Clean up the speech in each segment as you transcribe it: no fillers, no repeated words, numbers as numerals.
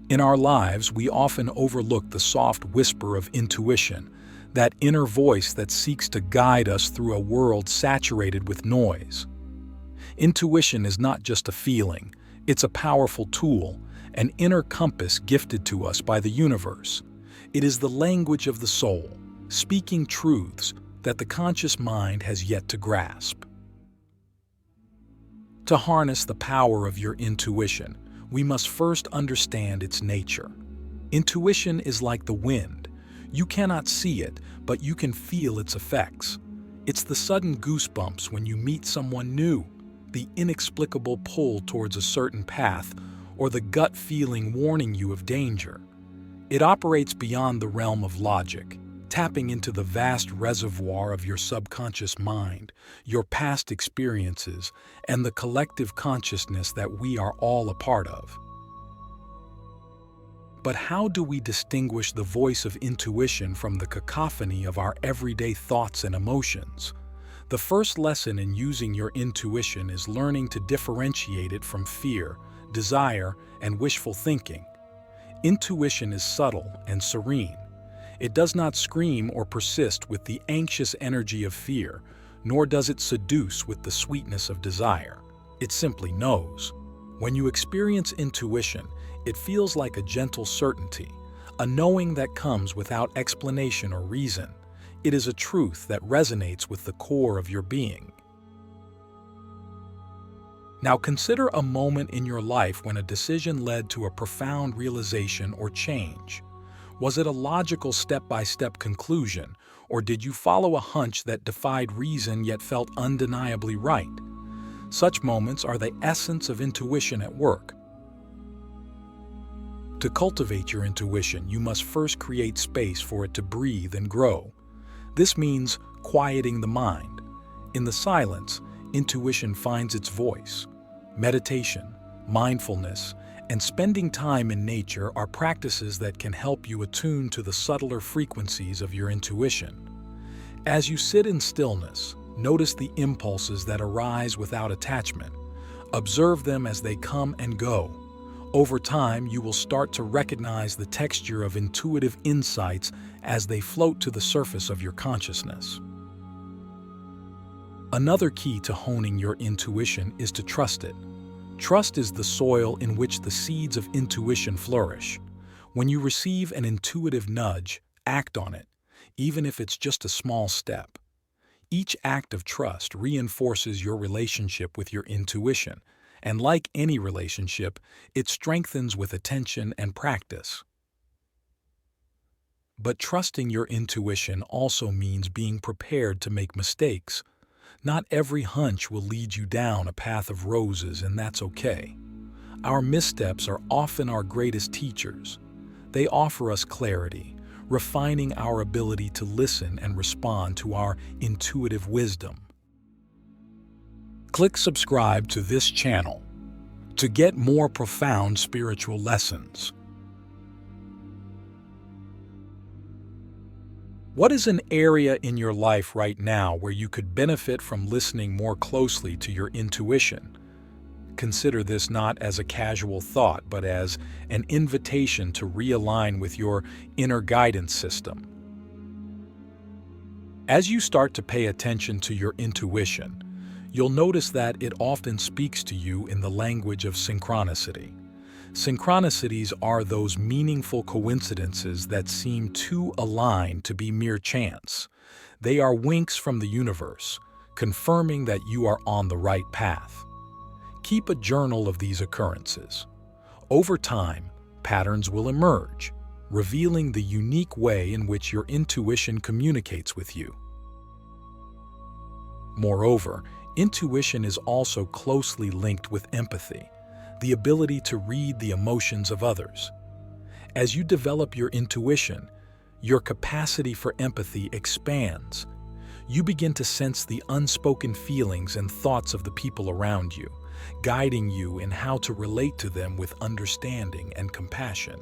In our lives, we often overlook the soft whisper of intuition, that inner voice that seeks to guide us through a world saturated with noise. Intuition is not just a feeling, it's a powerful tool, an inner compass gifted to us by the universe. It is the language of the soul, speaking truths that the conscious mind has yet to grasp. To harness the power of your intuition, we must first understand its nature. Intuition is like the wind. You cannot see it, but you can feel its effects. It's the sudden goosebumps when you meet someone new, the inexplicable pull towards a certain path, or the gut feeling warning you of danger. It operates beyond the realm of logic, tapping into the vast reservoir of your subconscious mind, your past experiences, and the collective consciousness that we are all a part of. But how do we distinguish the voice of intuition from the cacophony of our everyday thoughts and emotions? The first lesson in using your intuition is learning to differentiate it from fear, desire, and wishful thinking. Intuition is subtle and serene. It does not scream or persist with the anxious energy of fear, nor does it seduce with the sweetness of desire. It simply knows. When you experience intuition, it feels like a gentle certainty, a knowing that comes without explanation or reason. It is a truth that resonates with the core of your being. Now consider a moment in your life when a decision led to a profound realization or change. Was it a logical step-by-step conclusion, or did you follow a hunch that defied reason yet felt undeniably right? Such moments are the essence of intuition at work. To cultivate your intuition, you must first create space for it to breathe and grow. This means quieting the mind. In the silence, intuition finds its voice. Meditation, mindfulness, and spending time in nature are practices that can help you attune to the subtler frequencies of your intuition. As you sit in stillness, notice the impulses that arise without attachment. Observe them as they come and go. Over time, you will start to recognize the texture of intuitive insights as they float to the surface of your consciousness. Another key to honing your intuition is to trust it. Trust is the soil in which the seeds of intuition flourish. When you receive an intuitive nudge, act on it, even if it's just a small step. Each act of trust reinforces your relationship with your intuition, and like any relationship, it strengthens with attention and practice. But trusting your intuition also means being prepared to make mistakes. Not every hunch will lead you down a path of roses, and that's okay. Our missteps are often our greatest teachers. They offer us clarity, refining our ability to listen and respond to our intuitive wisdom. Click subscribe to this channel to get more profound spiritual lessons. What is an area in your life right now where you could benefit from listening more closely to your intuition? Consider this not as a casual thought, but as an invitation to realign with your inner guidance system. As you start to pay attention to your intuition, you'll notice that it often speaks to you in the language of synchronicity. Synchronicities are those meaningful coincidences that seem too aligned to be mere chance. They are winks from the universe, confirming that you are on the right path. Keep a journal of these occurrences. Over time, patterns will emerge, revealing the unique way in which your intuition communicates with you. Moreover, intuition is also closely linked with empathy, the ability to read the emotions of others. As you develop your intuition, your capacity for empathy expands. You begin to sense the unspoken feelings and thoughts of the people around you, guiding you in how to relate to them with understanding and compassion.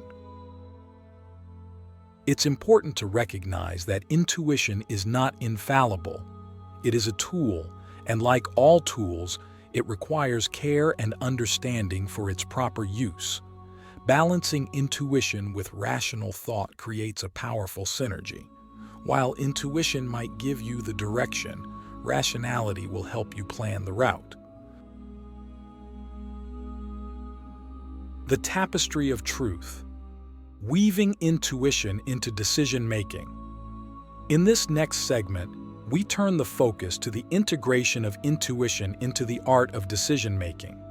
It's important to recognize that intuition is not infallible. It is a tool, and like all tools, it requires care and understanding for its proper use. Balancing intuition with rational thought creates a powerful synergy. While intuition might give you the direction, rationality will help you plan the route. The tapestry of truth. Weaving intuition into decision-making. In this next segment, we turn the focus to the integration of intuition into the art of decision-making.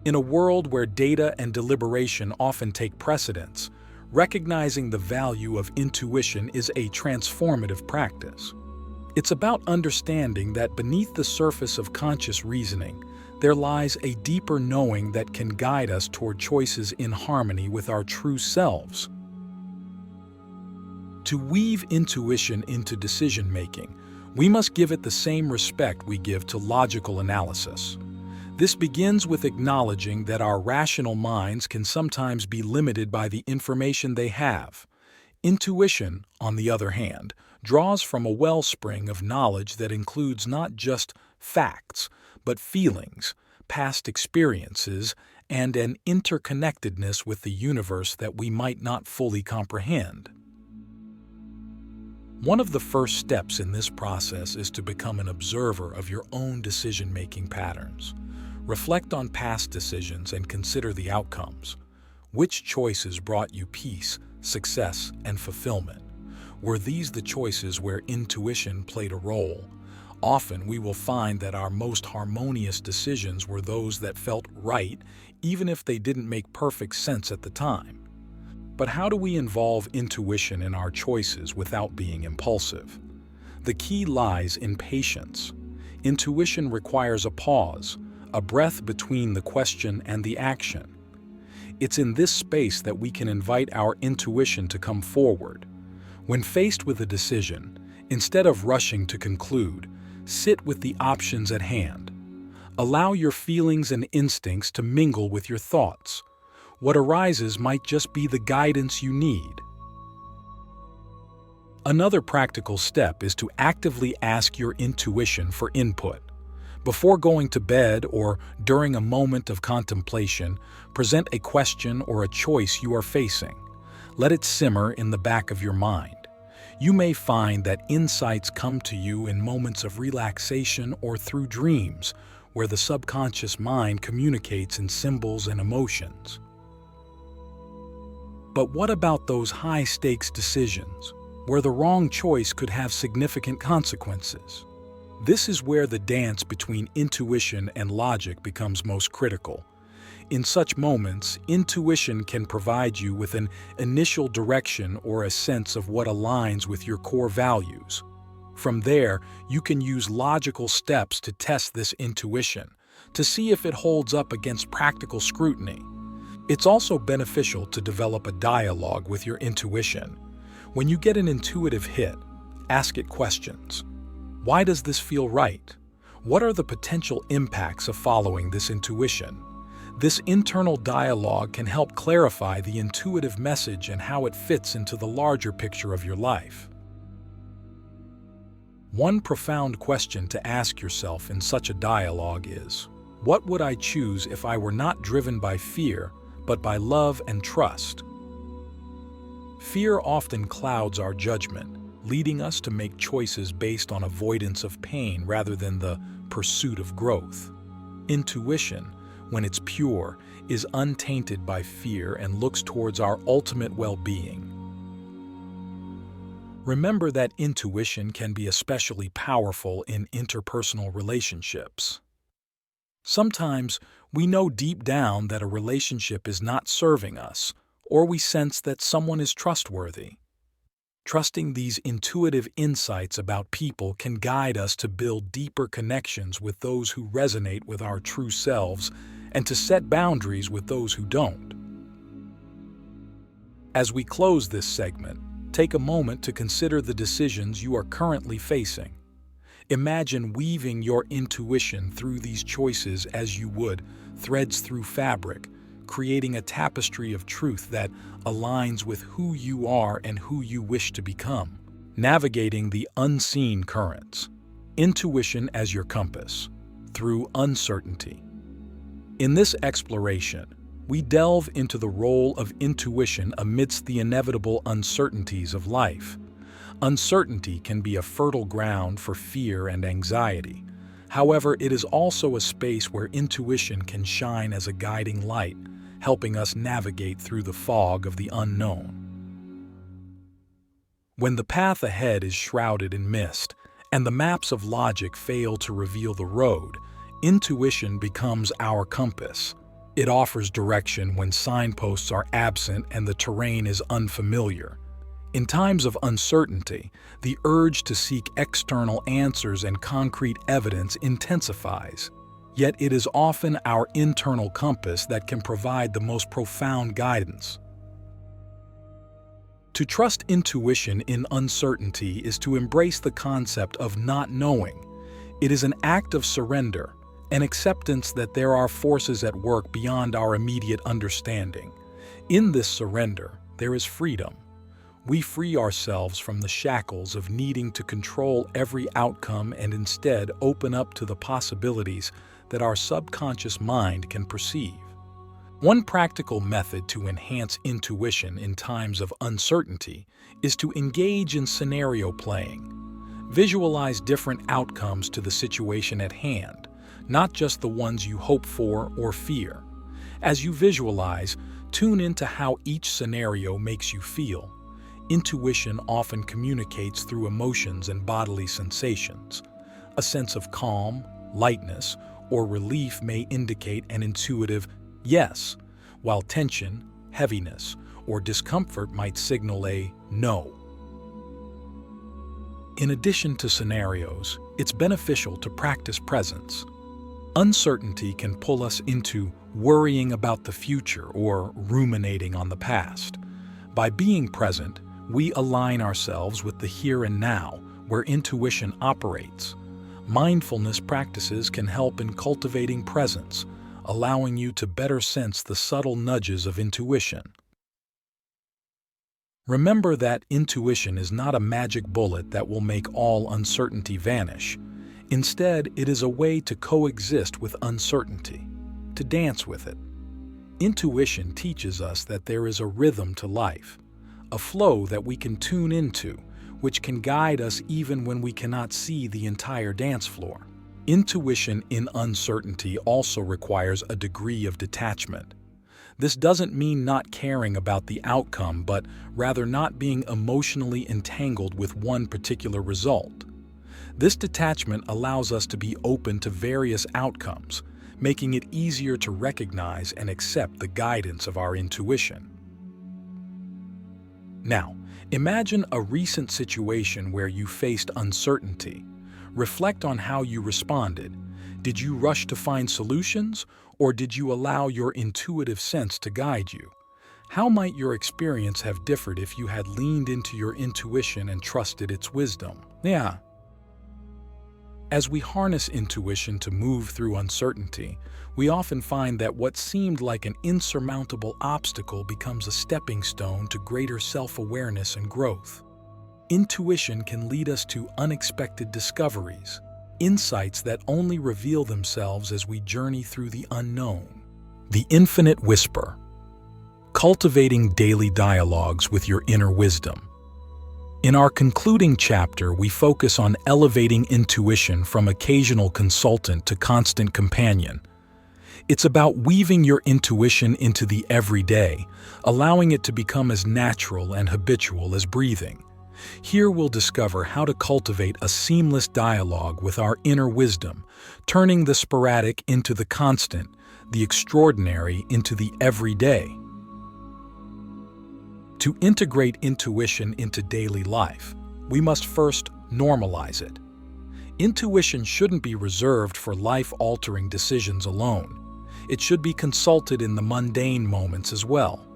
In a world where data and deliberation often take precedence, recognizing the value of intuition is a transformative practice. It's about understanding that beneath the surface of conscious reasoning, there lies a deeper knowing that can guide us toward choices in harmony with our true selves. To weave intuition into decision-making, we must give it the same respect we give to logical analysis. This begins with acknowledging that our rational minds can sometimes be limited by the information they have. Intuition, on the other hand, draws from a wellspring of knowledge that includes not just facts, but feelings, past experiences, and an interconnectedness with the universe that we might not fully comprehend. One of the first steps in this process is to become an observer of your own decision-making patterns. Reflect on past decisions and consider the outcomes. Which choices brought you peace, success, and fulfillment? Were these the choices where intuition played a role? Often we will find that our most harmonious decisions were those that felt right, even if they didn't make perfect sense at the time. But how do we involve intuition in our choices without being impulsive? The key lies in patience. Intuition requires a pause, a breath between the question and the action. It's in this space that we can invite our intuition to come forward. When faced with a decision, instead of rushing to conclude, sit with the options at hand. Allow your feelings and instincts to mingle with your thoughts. What arises might just be the guidance you need. Another practical step is to actively ask your intuition for input. Before going to bed or during a moment of contemplation, present a question or a choice you are facing. Let it simmer in the back of your mind. You may find that insights come to you in moments of relaxation or through dreams, where the subconscious mind communicates in symbols and emotions. But what about those high-stakes decisions, where the wrong choice could have significant consequences? This is where the dance between intuition and logic becomes most critical. In such moments, intuition can provide you with an initial direction or a sense of what aligns with your core values. From there, you can use logical steps to test this intuition, to see if it holds up against practical scrutiny. It's also beneficial to develop a dialogue with your intuition. When you get an intuitive hit, ask it questions. Why does this feel right? What are the potential impacts of following this intuition? This internal dialogue can help clarify the intuitive message and how it fits into the larger picture of your life. One profound question to ask yourself in such a dialogue is, what would I choose if I were not driven by fear, but by love and trust? Fear often clouds our judgment, leading us to make choices based on avoidance of pain rather than the pursuit of growth. Intuition, when it's pure, is untainted by fear and looks towards our ultimate well-being. Remember that intuition can be especially powerful in interpersonal relationships. Sometimes we know deep down that a relationship is not serving us, or we sense that someone is trustworthy. Trusting these intuitive insights about people can guide us to build deeper connections with those who resonate with our true selves and to set boundaries with those who don't. As we close this segment, take a moment to consider the decisions you are currently facing. Imagine weaving your intuition through these choices as you would threads through fabric, creating a tapestry of truth that aligns with who you are and who you wish to become. Navigating the unseen currents. Intuition as your compass, through uncertainty. In this exploration, we delve into the role of intuition amidst the inevitable uncertainties of life. Uncertainty can be a fertile ground for fear and anxiety. However, it is also a space where intuition can shine as a guiding light, helping us navigate through the fog of the unknown. When the path ahead is shrouded in mist, and the maps of logic fail to reveal the road, intuition becomes our compass. It offers direction when signposts are absent and the terrain is unfamiliar. In times of uncertainty, the urge to seek external answers and concrete evidence intensifies. Yet it is often our internal compass that can provide the most profound guidance. To trust intuition in uncertainty is to embrace the concept of not knowing. It is an act of surrender, an acceptance that there are forces at work beyond our immediate understanding. In this surrender, there is freedom. We free ourselves from the shackles of needing to control every outcome and instead open up to the possibilities that our subconscious mind can perceive. One practical method to enhance intuition in times of uncertainty is to engage in scenario playing. Visualize different outcomes to the situation at hand, not just the ones you hope for or fear. As you visualize, tune into how each scenario makes you feel. Intuition often communicates through emotions and bodily sensations. A sense of calm, lightness, or relief may indicate an intuitive yes, while tension, heaviness, or discomfort might signal a no. In addition to scenarios, it's beneficial to practice presence. Uncertainty can pull us into worrying about the future or ruminating on the past. By being present, we align ourselves with the here and now, where intuition operates. Mindfulness practices can help in cultivating presence, allowing you to better sense the subtle nudges of intuition. Remember that intuition is not a magic bullet that will make all uncertainty vanish. Instead, it is a way to coexist with uncertainty, to dance with it. Intuition teaches us that there is a rhythm to life, a flow that we can tune into, which can guide us even when we cannot see the entire dance floor. Intuition in uncertainty also requires a degree of detachment. This doesn't mean not caring about the outcome, but rather not being emotionally entangled with one particular result. This detachment allows us to be open to various outcomes, making it easier to recognize and accept the guidance of our intuition. Now, imagine a recent situation where you faced uncertainty. Reflect on how you responded. Did you rush to find solutions, or did you allow your intuitive sense to guide you? How might your experience have differed if you had leaned into your intuition and trusted its wisdom? As we harness intuition to move through uncertainty, we often find that what seemed like an insurmountable obstacle becomes a stepping stone to greater self-awareness and growth. Intuition can lead us to unexpected discoveries, insights that only reveal themselves as we journey through the unknown. The infinite whisper. Cultivating daily dialogues with your inner wisdom. In our concluding chapter, we focus on elevating intuition from occasional consultant to constant companion. It's about weaving your intuition into the everyday, allowing it to become as natural and habitual as breathing. Here we'll discover how to cultivate a seamless dialogue with our inner wisdom, turning the sporadic into the constant, the extraordinary into the everyday. To integrate intuition into daily life, we must first normalize it. Intuition shouldn't be reserved for life-altering decisions alone. It should be consulted in the mundane moments as well.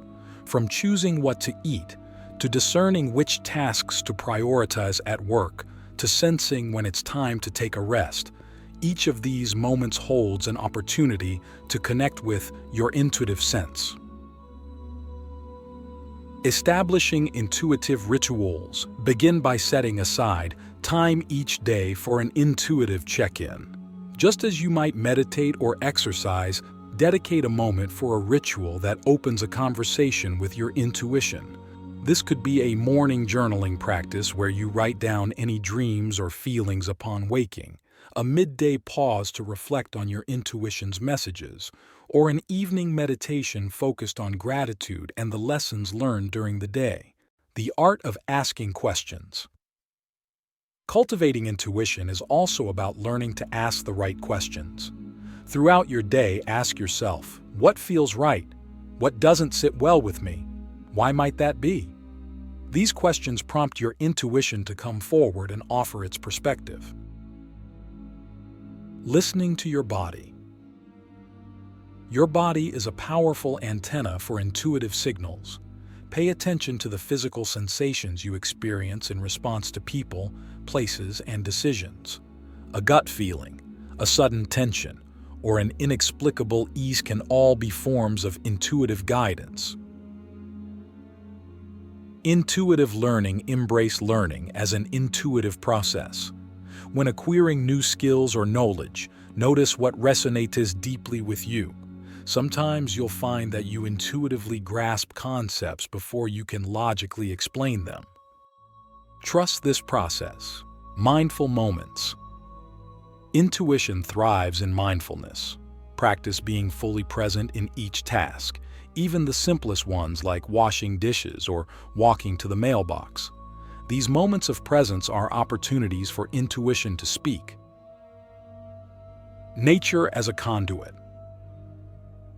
From choosing what to eat, to discerning which tasks to prioritize at work, to sensing when it's time to take a rest, each of these moments holds an opportunity to connect with your intuitive sense. Establishing intuitive rituals. Begin by setting aside time each day for an intuitive check-in. Just as you might meditate or exercise, Dedicate a moment for a ritual that opens a conversation with your intuition. This could be a morning journaling practice where you write down any dreams or feelings upon waking, a midday pause to reflect on your intuition's messages, or an evening meditation focused on gratitude and the lessons learned during the day. The art of asking questions. Cultivating intuition is also about learning to ask the right questions. Throughout your day, ask yourself, what feels right? What doesn't sit well with me? Why might that be? These questions prompt your intuition to come forward and offer its perspective. Listening to your body. Your body is a powerful antenna for intuitive signals. Pay attention to the physical sensations you experience in response to people, places, and decisions. A gut feeling, a sudden tension, or an inexplicable ease can all be forms of intuitive guidance. Intuitive learning. Embrace learning as an intuitive process. When acquiring new skills or knowledge, notice what resonates deeply with you. Sometimes you'll find that you intuitively grasp concepts before you can logically explain them. Trust this process. Mindful moments. Intuition thrives in mindfulness. Practice being fully present in each task, even the simplest ones like washing dishes or walking to the mailbox. These moments of presence are opportunities for intuition to speak. Nature as a conduit.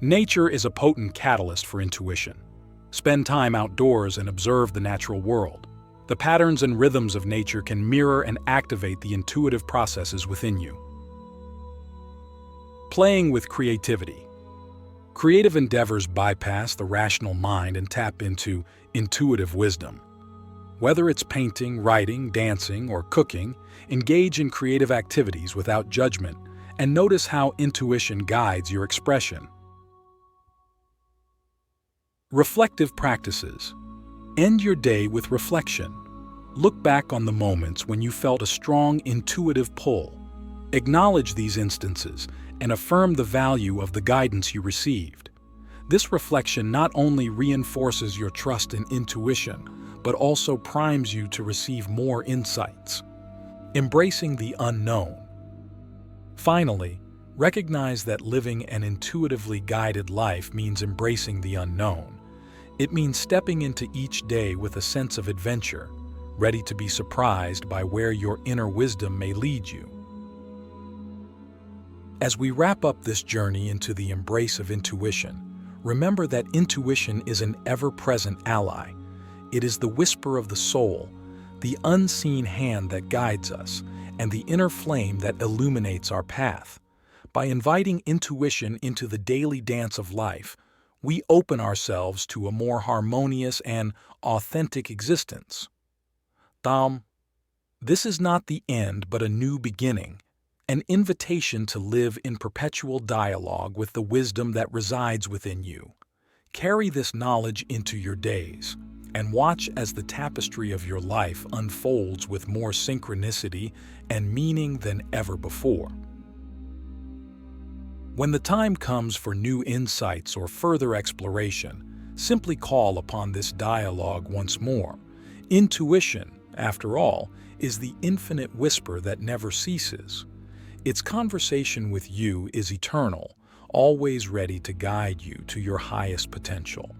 Nature is a potent catalyst for intuition. Spend time outdoors and observe the natural world. The patterns and rhythms of nature can mirror and activate the intuitive processes within you. Playing with creativity. Creative endeavors bypass the rational mind and tap into intuitive wisdom. Whether it's painting, writing, dancing, or cooking, engage in creative activities without judgment and notice how intuition guides your expression. Reflective practices. End your day with reflection. Look back on the moments when you felt a strong intuitive pull. Acknowledge these instances and affirm the value of the guidance you received. This reflection not only reinforces your trust in intuition, but also primes you to receive more insights. Embracing the unknown. Finally, recognize that living an intuitively guided life means embracing the unknown. It means stepping into each day with a sense of adventure, ready to be surprised by where your inner wisdom may lead you. As we wrap up this journey into the embrace of intuition, remember that intuition is an ever-present ally. It is the whisper of the soul, the unseen hand that guides us, and the inner flame that illuminates our path. By inviting intuition into the daily dance of life, we open ourselves to a more harmonious and authentic existence. This is not the end but a new beginning, an invitation to live in perpetual dialogue with the wisdom that resides within you. Carry this knowledge into your days, and watch as the tapestry of your life unfolds with more synchronicity and meaning than ever before. When the time comes for new insights or further exploration, simply call upon this dialogue once more. Intuition, after all, is the infinite whisper that never ceases. Its conversation with you is eternal, always ready to guide you to your highest potential.